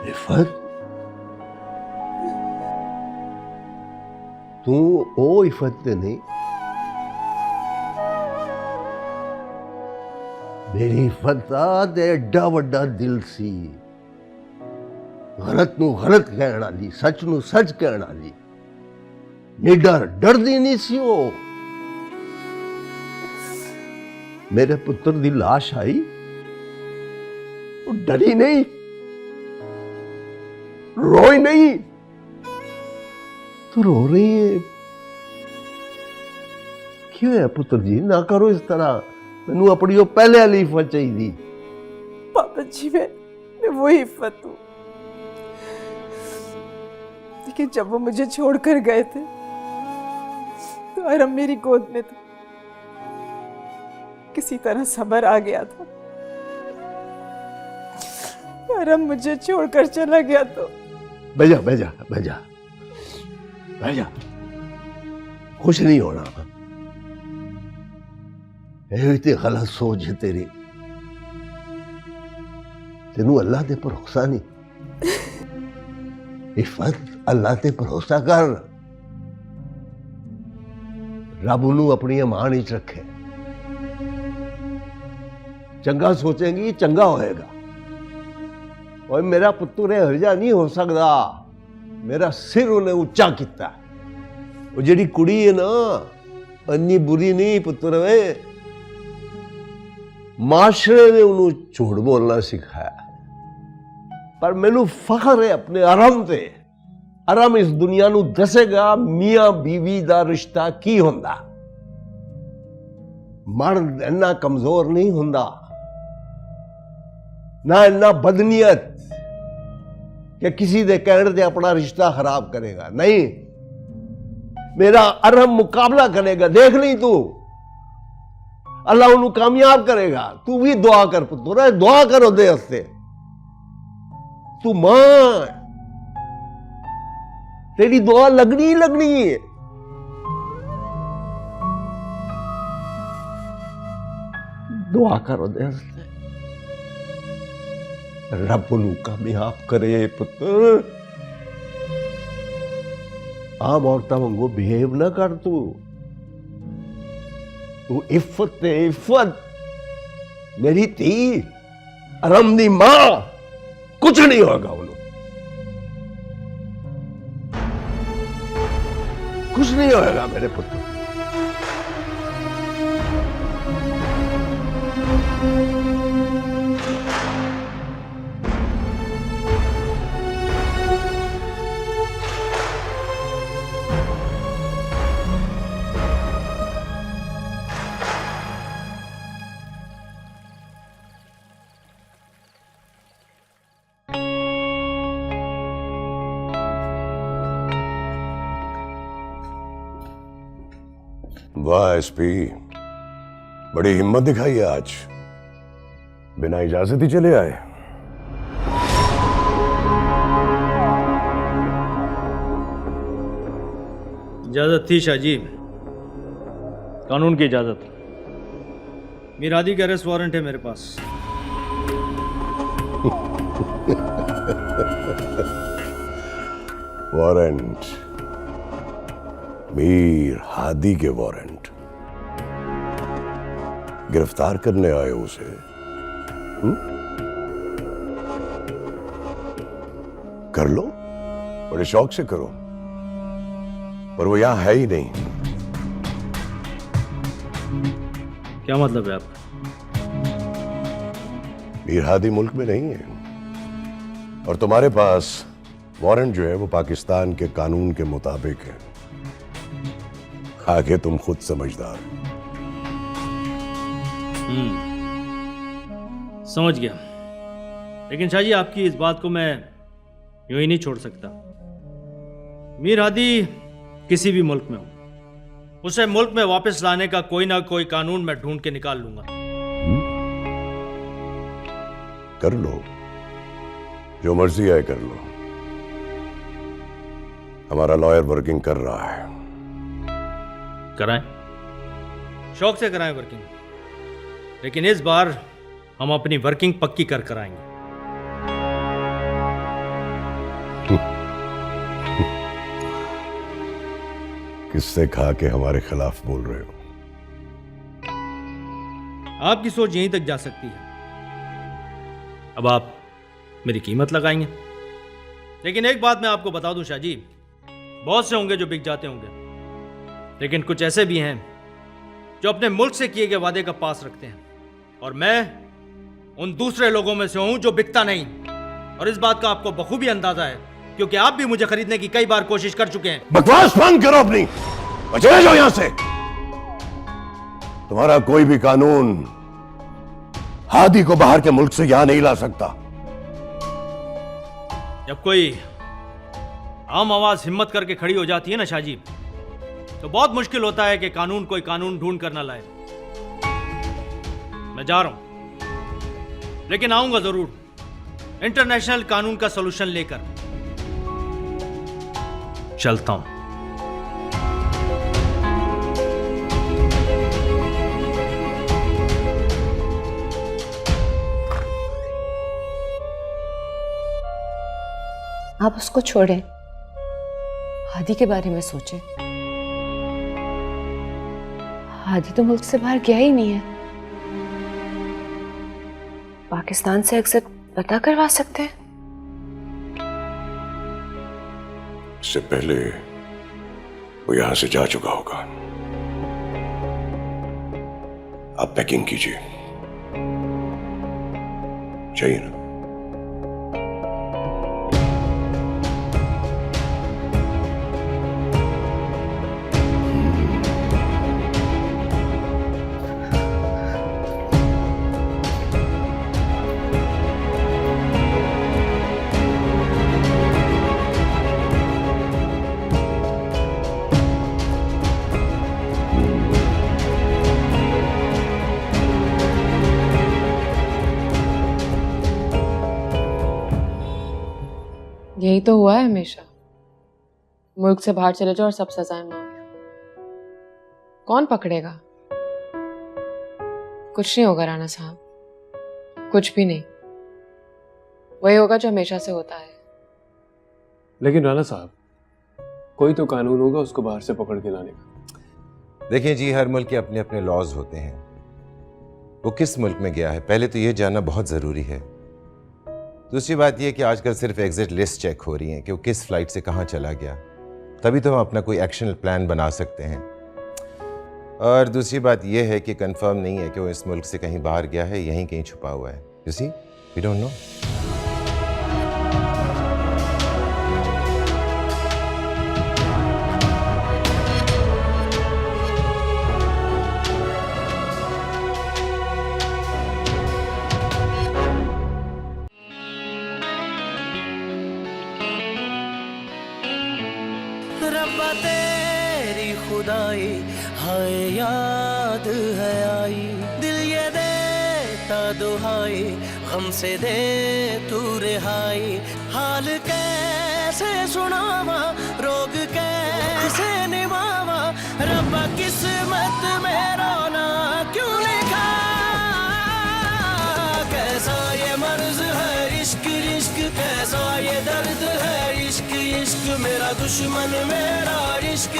इफत, तू ओ इफत ते नहीं, मेरी इफत ते एडा वड्डा दिल सी, गलत नू गलत कहण वाली, सच नू सच कहण वाली, निडर डरदी नहीं सी वो। मेरे पुत्र दी लाश आई, वो डरी नहीं, रोई नहीं। तू रो रही है क्यों है पुत्र जी? ना करो इस तरह, मैनू अपनी वो पहले वाली इफत चाहिए। पापा जी मैं वही इफत हूँ, लेकिन जब वो मुझे छोड़कर गए थे तो अरम मेरी गोद में था। किसी तरह सब्र आ गया था। अरम मुझे छोड़कर चला गया तो बेजा बेजा बेजा बेजा, कुछ नहीं होना। ये गलत सोच है तेरी, तेनू अल्लाह ते भरोसा नहीं। इफत अल्लाह ते भरोसा कर, रब नू अपनी अमान विच रखे। चंगा सोचेंगी चंगा होएगा। और मेरा पुत्र हरजा नहीं हो सकता, मेरा सिर उन्हें उच्चा किया। वो जिहड़ी कुड़ी है ना, अन्नी बुरी नहीं पुत्र वे, माशरे ने उन्होंने झूठ बोलना सिखाया। पर मैनू फख्र है अपने अरम ते। अरम इस दुनिया नू दसेगा मियां बीवी दा रिश्ता की हुंदा। मर्द इन्ना कमजोर नहीं हुंदा, ना इन्ना बदनीयत कि किसी दे कहने से अपना रिश्ता खराब करेगा। नहीं, मेरा अरम मुकाबला करेगा। देख नहीं तू, अल्लाह उन्हें कामयाब करेगा। तू भी दुआ कर पुत्र, दुआ करो दे हस्ते। तू मां, तेरी दुआ लगनी ही लगनी है। दुआ करो दे हस्ते, रब नू कामयाब करे पुत्र। आम औरतां वांगू बिहेव ना कर। तू इफ्फत ते इफ्फत, मेरी धी अरम दी मां, कुछ नहीं होगा उन्होंने, कुछ नहीं होगा मेरे पुत्र। वाह एसपी, बड़ी हिम्मत दिखाई है आज, बिना इजाजत ही चले आए। इजाजत थी शाहजी, कानून की इजाजत। मीरादी का अरेस्ट वारंट है मेरे पास। वारंट? मीर हादी के वारंट? गिरफ्तार करने आए हो उसे? कर लो, बड़े शौक से करो, पर वो यहां है ही नहीं। क्या मतलब है आपका? मीर हादी मुल्क में नहीं है, और तुम्हारे पास वारंट जो है वो पाकिस्तान के कानून के मुताबिक है। आगे तुम खुद समझदार। समझ गया, लेकिन शाहजी आपकी इस बात को मैं यूं ही नहीं छोड़ सकता। मीर हादी किसी भी मुल्क में हो, उसे मुल्क में वापस लाने का कोई ना कोई कानून मैं ढूंढ के निकाल लूंगा। कर लो, जो मर्जी है कर लो। हमारा लॉयर वर्किंग कर रहा है। कराएं, शौक से कराएं वर्किंग, लेकिन इस बार हम अपनी वर्किंग पक्की कर कराएंगे। किससे खा के हमारे खिलाफ बोल रहे हो? आपकी सोच यहीं तक जा सकती है। अब आप मेरी कीमत लगाएंगे, लेकिन एक बात मैं आपको बता दूं शाह जी, बहुत से होंगे जो बिक जाते होंगे, लेकिन कुछ ऐसे भी हैं जो अपने मुल्क से किए गए वादे का पास रखते हैं, और मैं उन दूसरे लोगों में से हूं जो बिकता नहीं। और इस बात का आपको बखूबी अंदाजा है, क्योंकि आप भी मुझे खरीदने की कई बार कोशिश कर चुके हैं। बकवास बंद करो अपनी और चले जाओ यहां से। तुम्हारा कोई भी कानून हादी को बाहर के मुल्क से यहां नहीं ला सकता। जब कोई आम आवाज हिम्मत करके खड़ी हो जाती है ना शाह जी, तो बहुत मुश्किल होता है कि कानून कोई कानून ढूंढ कर ना लाए। मैं जा रहा हूं, लेकिन आऊंगा जरूर इंटरनेशनल कानून का सॉल्यूशन लेकर। चलता हूं। आप उसको छोड़ें, हादी के बारे में सोचें। हादी तो मुल्क से बाहर गया ही नहीं है। पाकिस्तान से एग्जिट पता करवा सकते हैं। इससे पहले वो यहां से जा चुका होगा। आप पैकिंग कीजिए, चाहिए ना? यही तो हुआ है हमेशा। मुल्क से बाहर चले जाओ और सब सजाएं मांगो। कौन पकड़ेगा? कुछ नहीं होगा राणा साहब, कुछ भी नहीं। वही होगा जो हमेशा से होता है। लेकिन राणा साहब, कोई तो कानून होगा उसको बाहर से पकड़ के लाने का। देखिए जी, हर मुल्क के अपने अपने लॉज होते हैं। वो किस मुल्क में गया है पहले तो ये जानना बहुत ज़रूरी है। दूसरी बात ये कि आजकल सिर्फ एग्जिट लिस्ट चेक हो रही है कि वो किस फ्लाइट से कहाँ चला गया, तभी तो हम अपना कोई एक्शन प्लान बना सकते हैं। और दूसरी बात ये है कि कंफर्म नहीं है कि वो इस मुल्क से कहीं बाहर गया है, यहीं कहीं छुपा हुआ है। You see, we don't know. रब्बा तेरी खुदाई हाय याद है आई, दिल ये देता दुहाई गम से दे तू रिहाई। हाल कैसे सुनावा, रोग कैसे निभावा, रब्बा किस्मत में रोना क्यों लिखा। कैसा ये मर्ज है इश्क इश्क, कैसा ये दर्द है इश्क इश्क, मेरा दुश्मन मेरा इश्क